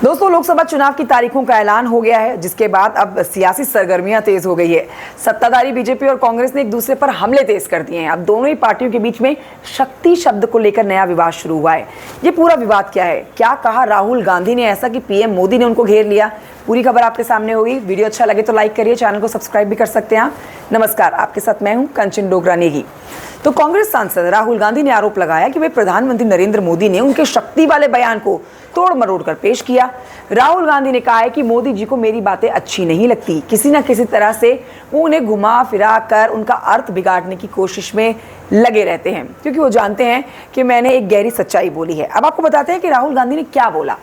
दोस्तों, लोकसभा चुनाव की तारीखों का ऐलान हो गया है, जिसके बाद अब सियासी सरगर्मियां तेज हो गई है। सत्ताधारी बीजेपी और कांग्रेस ने एक दूसरे पर हमले तेज कर दिए हैं। अब दोनों ही पार्टियों के बीच में शक्ति शब्द को लेकर नया विवाद शुरू हुआ है। ये पूरा विवाद क्या है, क्या कहा राहुल गांधी ने ऐसा कि पीएम मोदी ने उनको घेर लिया? पूरी खबर आपके सामने होगी। वीडियो अच्छा लगे तो लाइक करिए, चैनल को सब्सक्राइब भी कर सकते हैं आप। नमस्कार, आपके साथ मैं हूं कंचन डोगरा नेगी। तो कांग्रेस सांसद राहुल गांधी ने आरोप लगाया कि वे प्रधानमंत्री नरेंद्र मोदी ने उनके शक्ति वाले बयान को तोड़ मरोड़ कर पेश किया। राहुल गांधी ने कहा है कि मोदी जी को मेरी बातें अच्छी नहीं लगती, किसी न किसी तरह से वो उन्हें घुमा फिरा कर उनका अर्थ बिगाड़ने की कोशिश में लगे रहते हैं, क्योंकि वो जानते हैं कि मैंने एक गहरी सच्चाई बोली है। अब आपको बताते हैं कि राहुल गांधी ने क्या बोला।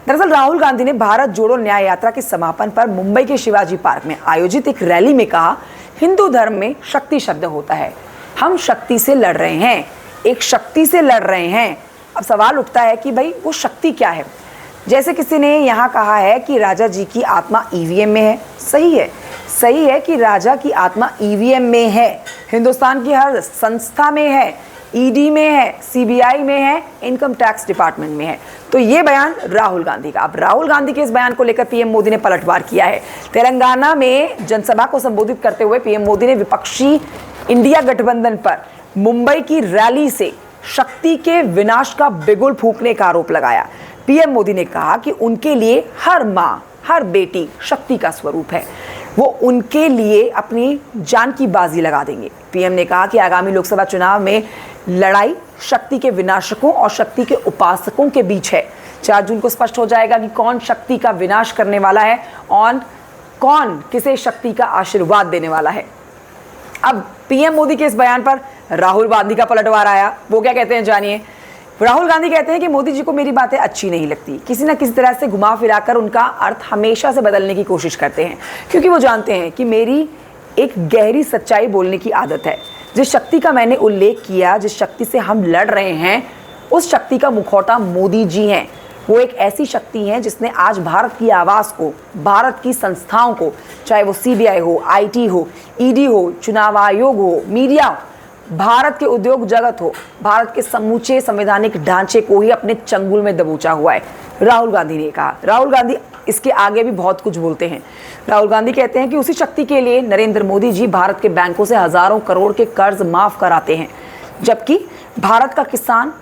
दरअसल राहुल गांधी ने भारत जोड़ो न्याय यात्रा के समापन पर मुंबई के शिवाजी पार्क में आयोजित एक रैली में कहा, हिंदू धर्म में शक्ति शब्द होता है, हम शक्ति से लड़ रहे हैं, एक शक्ति से लड़ रहे हैं। अब सवाल उठता है कि भाई वो शक्ति क्या है? जैसे किसी ने यहाँ कहा है कि राजा जी की आत्मा ईवीएम में है। सही है कि राजा की आत्मा ईवीएम में है, हिंदुस्तान की हर संस्था में है, ईडी में है, सीबीआई में है, इनकम टैक्स डिपार्टमेंट में है। तो ये बयान राहुल गांधी का। अब राहुल गांधी के इस बयान को लेकर पीएम मोदी ने पलटवार किया है। तेलंगाना में जनसभा को संबोधित करते हुए पीएम मोदी ने विपक्षी इंडिया गठबंधन पर मुंबई की रैली से शक्ति के विनाश का बिगुल फूंकने का आरोप लगाया। पीएम मोदी ने कहा कि उनके लिए हर माँ, हर बेटी शक्ति का स्वरूप है, वो उनके लिए अपनी जान की बाजी लगा देंगे। पीएम ने कहा कि आगामी लोकसभा चुनाव में लड़ाई शक्ति के विनाशकों और शक्ति के उपासकों के बीच है। 4 जून को स्पष्ट हो जाएगा कि कौन शक्ति का विनाश करने वाला है और कौन किसे शक्ति का आशीर्वाद देने वाला है। अब पीएम मोदी के इस बयान पर राहुल गांधी का पलटवार आया। वो क्या कहते हैं, जानिए। राहुल गांधी कहते हैं कि मोदी जी को मेरी बातें अच्छी नहीं लगती, किसी न किसी तरह से घुमा फिराकर उनका अर्थ हमेशा से बदलने की कोशिश करते हैं, क्योंकि वो जानते हैं कि मेरी एक गहरी सच्चाई बोलने की आदत है। जिस शक्ति का मैंने उल्लेख किया, जिस शक्ति से हम लड़ रहे हैं, उस शक्ति का मुखौटा मोदी जी हैं। वो एक ऐसी शक्ति है जिसने आज भारत की आवाज़ को, भारत की संस्थाओं को, चाहे वो सीबीआई हो, आईटी हो, ईडी हो, चुनाव आयोग हो, मीडिया हो, भारत के उद्योग जगत हो, भारत के समूचे संवैधानिक ढांचे को ही अपने चंगुल में दबोचा हुआ है, राहुल गांधी ने कहा। राहुल गांधी इसके आगे भी बहुत कुछ बोलते हैं। राहुल गांधी कहते हैं कि उसी शक्ति के लिए नरेंद्र मोदी जी भारत के बैंकों से हजारों करोड़ के कर्ज माफ कराते हैं, जबकि भारत का किसान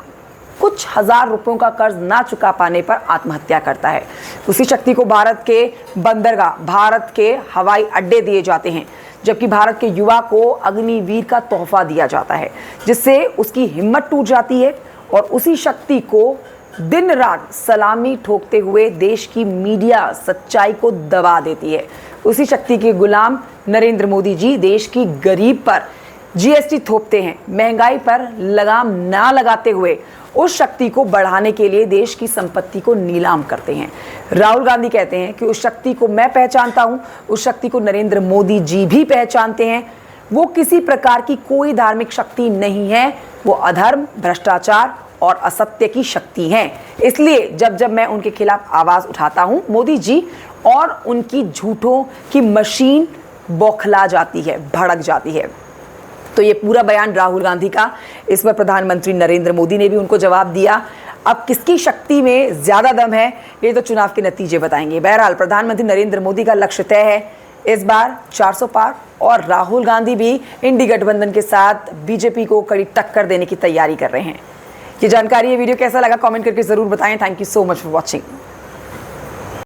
कुछ हजार रुपयों का कर्ज ना चुका पाने पर आत्महत्या करता है। उसी शक्ति को भारत के बंदरगाह, भारत के हवाई अड्डे दिए जाते हैं, जबकि भारत के युवा को अग्निवीर का तोहफा दिया जाता है, जिससे उसकी हिम्मत टूट जाती है। और उसी शक्ति को दिन रात सलामी ठोकते हुए देश की मीडिया सच्चाई को दबा देती है। उसी शक्ति के गुलाम नरेंद्र मोदी जी देश की गरीब पर जीएसटी थोपते हैं, महंगाई पर लगाम ना लगाते हुए उस शक्ति को बढ़ाने के लिए देश की संपत्ति को नीलाम करते हैं। राहुल गांधी कहते हैं कि उस शक्ति को मैं पहचानता हूं, उस शक्ति को नरेंद्र मोदी जी भी पहचानते हैं। वो किसी प्रकार की कोई धार्मिक शक्ति नहीं है, वो अधर्म, भ्रष्टाचार और असत्य की शक्ति है। इसलिए जब जब मैं उनके खिलाफ आवाज उठाता हूं, मोदी जी और उनकी झूठों की मशीन बौखला जाती है, भड़क जाती है। तो ये पूरा बयान राहुल गांधी का। इस पर प्रधानमंत्री नरेंद्र मोदी ने भी उनको जवाब दिया। अब किसकी शक्ति में ज्यादा दम है, ये तो चुनाव के नतीजे बताएंगे। बहरहाल प्रधानमंत्री नरेंद्र मोदी का लक्ष्य तय है, इस बार 400 पार, और राहुल गांधी भी इंडी गठबंधन के साथ बीजेपी को कड़ी टक्कर देने की तैयारी कर रहे हैं। ये जानकारी, ये वीडियो कैसा लगा कमेंट करके जरूर बताएं। Thank you so much for watching.